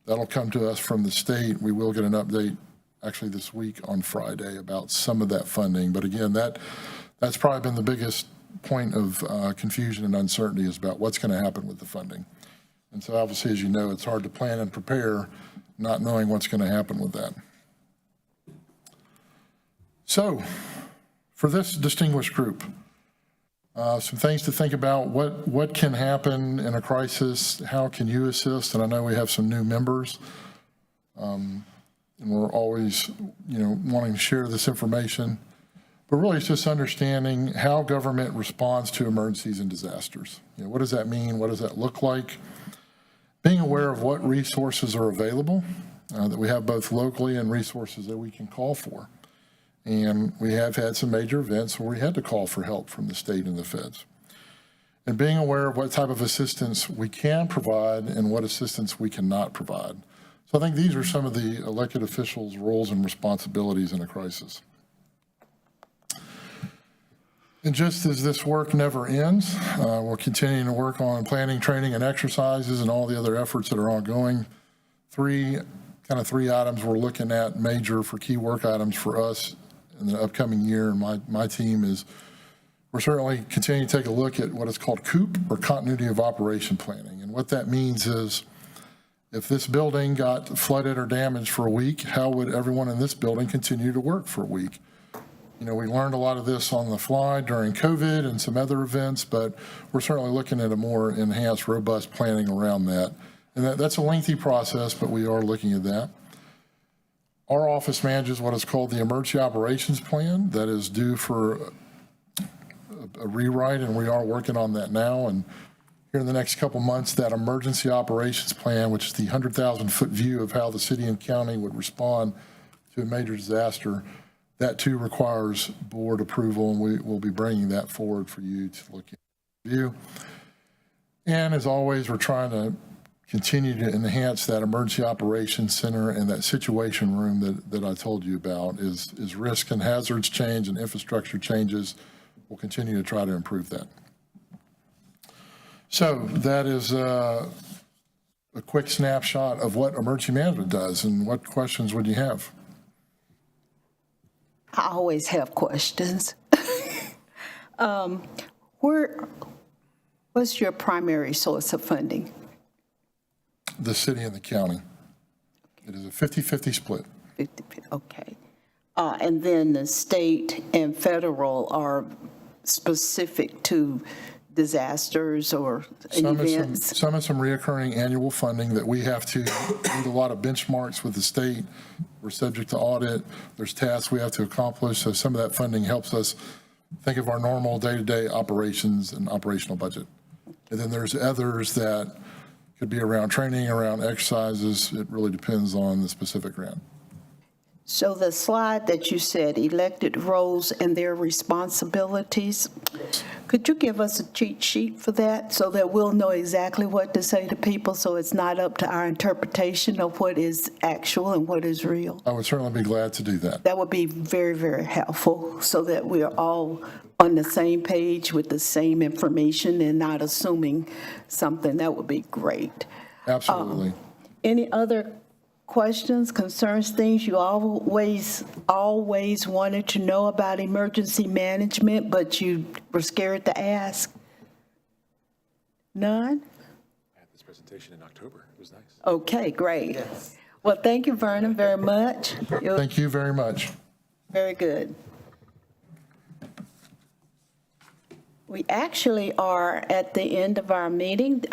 that'll come to us from the state. We will get an update actually this week on Friday about some of that funding. But again, that's probably been the biggest point of confusion and uncertainty is about what's going to happen with the funding. And so obviously, as you know, it's hard to plan and prepare not knowing what's going to happen with that. So for this distinguished group, some things to think about. What can happen in a crisis? How can you assist? And I know we have some new members. And we're always, wanting to share this information. But really, it's just understanding how government responds to emergencies and disasters. What does that mean? What does that look like? Being aware of what resources are available, that we have both locally and resources that we can call for. And we have had some major events where we had to call for help from the state and the feds. And being aware of what type of assistance we can provide and what assistance we cannot provide. So I think these are some of the elected officials' roles and responsibilities in a crisis. And just as this work never ends, we're continuing to work on planning, training, and exercises and all the other efforts that are ongoing. Three items we're looking at major for key work items for us in the upcoming year. And my team is, we're certainly continuing to take a look at what is called COOP, or continuity of operation planning. And what that means is, if this building got flooded or damaged for a week, how would everyone in this building continue to work for a week? We learned a lot of this on the fly during COVID and some other events, but we're certainly looking at a more enhanced, robust planning around that. And that's a lengthy process, but we are looking at that. Our office manages what is called the Emergency Operations Plan that is due for a rewrite, and we are working on that now. And here in the next couple months, that Emergency Operations Plan, which is the 100,000-foot view of how the city and county would respond to a major disaster, that too requires board approval, and we will be bringing that forward for you to look at and review. And as always, we're trying to continue to enhance that Emergency Operations Center and that situation room that I told you about. As risk and hazards change and infrastructure changes, we'll continue to try to improve that. So that is a quick snapshot of what emergency management does. And what questions would you have? I always have questions. What's your primary source of funding? The city and the county. It is a 50-50 split. 50, okay. And then the state and federal are specific to disasters or events? Some is some reoccurring annual funding that we have to meet a lot of benchmarks with the state. We're subject to audit. There's tasks we have to accomplish. So some of that funding helps us think of our normal day-to-day operations and operational budget. And then there's others that could be around training, around exercises. It really depends on the specific grant. So the slide that you said, elected roles and their responsibilities, could you give us a cheat sheet for that so that we'll know exactly what to say to people so it's not up to our interpretation of what is actual and what is real? I would certainly be glad to do that. That would be very, very helpful so that we're all on the same page with the same information and not assuming something. That would be great. Absolutely. Any other questions, concerns, things you always wanted to know about emergency management, but you were scared to ask? None? I had this presentation in October. It was nice. Okay, great. Well, thank you, Vernon, very much. Thank you very much. Very good. We actually are at the end of our meeting.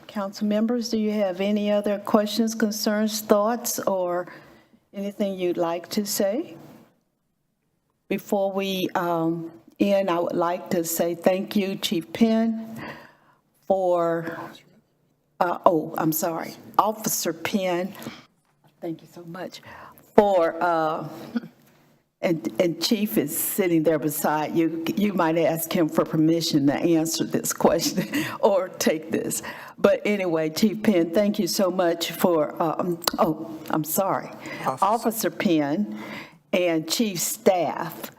Council members, do you have any other questions, concerns, thoughts, or anything you'd like to say? Before we end, I would like to say thank you, Chief Penn, for, Officer Penn, thank you so much, for, and Chief is sitting there beside you. You might ask him for permission to answer this question or take this. But anyway, Chief Penn, thank you so much for, Officer Penn and Chief Staff.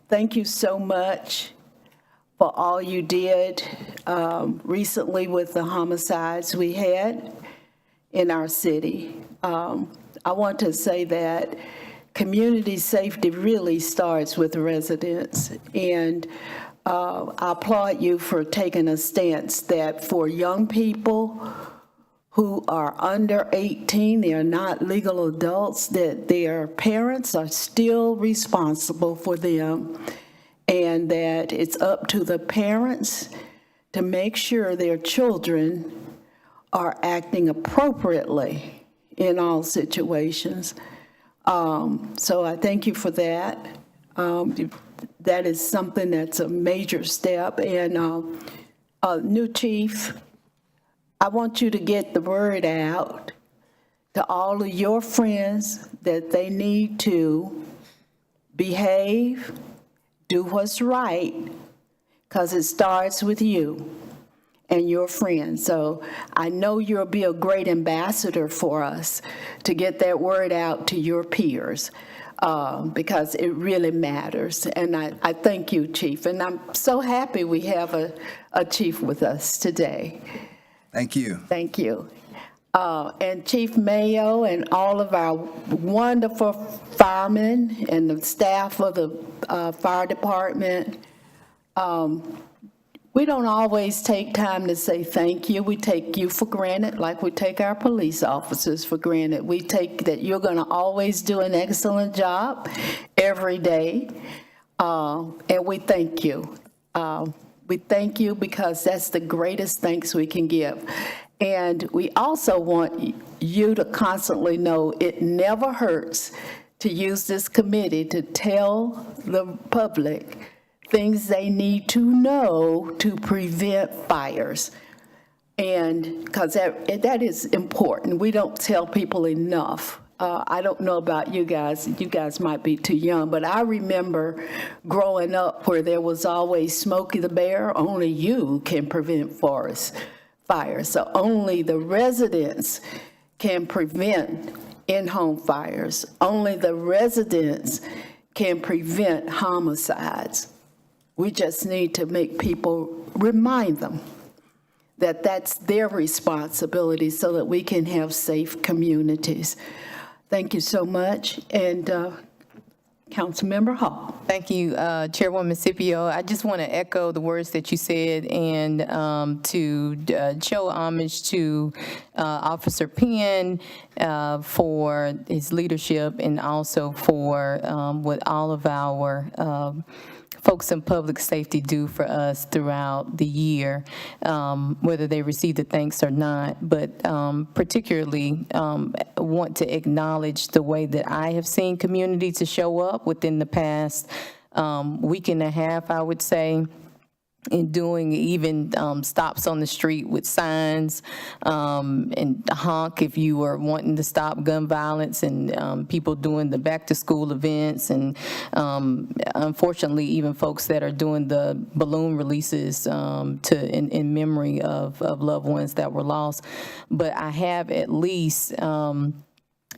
Thank you so much for all you did recently with the homicides we had in our city. I want to say that community safety really starts with residents, and I applaud you for taking a stance that for young people who are under 18, they are not legal adults, that their parents are still responsible for them, and that it's up to the parents to make sure their children are acting appropriately in all situations. So I thank you for that. That is something that's a major step. And new chief, I want you to get the word out to all of your friends that they need to behave, do what's right, because it starts with you and your friends. So I know you'll be a great ambassador for us to get that word out to your peers, because it really matters. And I thank you, Chief. And I'm so happy we have a chief with us today. Thank you. Thank you. And Chief Mayo and all of our wonderful firemen and the staff of the fire department, we don't always take time to say thank you. We take you for granted, like we take our police officers for granted. We take that you're going to always do an excellent job every day, and we thank you. We thank you because that's the greatest thanks we can give. And we also want you to constantly know it never hurts to use this committee to tell the public things they need to know to prevent fires. And because that is important. We don't tell people enough. I don't know about you guys might be too young, but I remember growing up where there was always Smokey the Bear. Only you can prevent forest fires. So only the residents can prevent in-home fires. Only the residents can prevent homicides. We just need to make people, remind them that that's their responsibility so that we can have safe communities. Thank you so much. And Councilmember Hall. Thank you, Chairwoman Scipio. I just want to echo the words that you said and to show homage to Officer Penn for his leadership and also for what all of our folks in public safety do for us throughout the year, whether they receive the thanks or not, but particularly want to acknowledge the way that I have seen community to show up within the past week and a half, I would say. in doing even stops on the street with signs and honk if you were wanting to stop gun violence, and people doing the back-to-school events, and unfortunately, even folks that are doing the balloon releases in memory of loved ones that were lost. But I have at least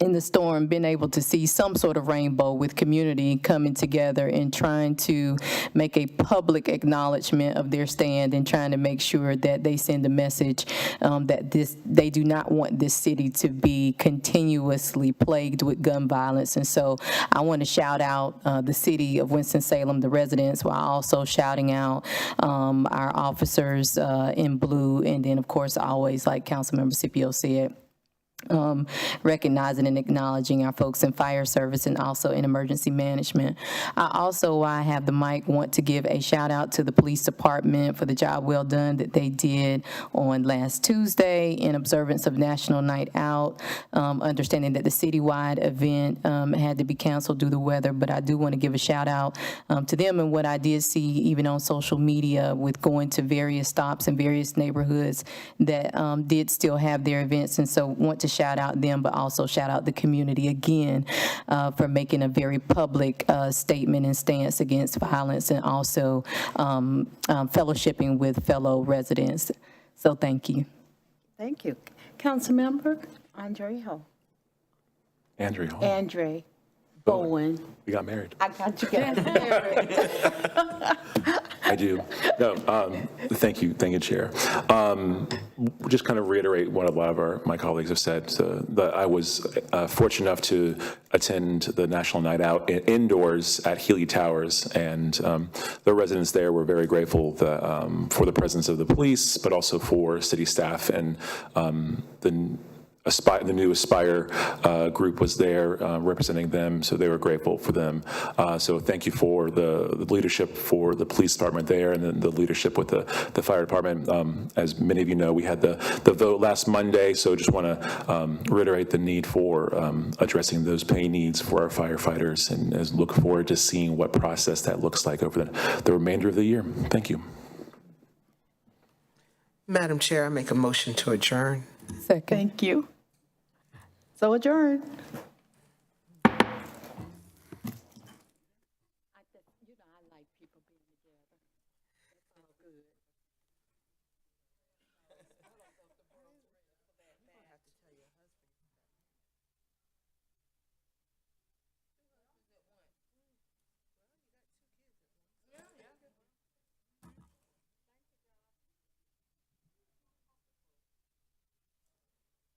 in the storm been able to see some sort of rainbow with community coming together and trying to make a public acknowledgement of their stand and trying to make sure that they send a message that they do not want this city to be continuously plagued with gun violence. And so I want to shout out the city of Winston-Salem, the residents, while also shouting out our officers in blue, and then of course always, like Councilmember Scipio said, recognizing and acknowledging our folks in fire service and also in emergency management. I also, while I have the mic, want to give a shout out to the police department for the job well done that they did on last Tuesday in observance of National Night Out, understanding that the citywide event had to be canceled due to weather, but I do want to give a shout out to them and what I did see even on social media with going to various stops in various neighborhoods that did still have their events. And so want to shout out them, but also shout out the community again for making a very public statement and stance against violence, and also fellowshipping with fellow residents. So thank you. Thank you. Councilmember Andre Ho. Andre Bowen. We got married. I got you guys. I do. No, thank you, Chair. Just kind of reiterate what a lot of my colleagues have said. That I was fortunate enough to attend the National Night Out indoors at Healy Towers, and the residents there were very grateful for the presence of the police, but also for city staff, and the new Aspire group was there representing them, so they were grateful for them. So thank you for the leadership for the police department there, and then the leadership with the fire department. As many of you know, we had the vote last Monday, so just want to reiterate the need for addressing those pay needs for our firefighters, and look forward to seeing what process that looks like over the remainder of the year. Thank you. Madam Chair, I make a motion to adjourn. Second. Thank you. So adjourned.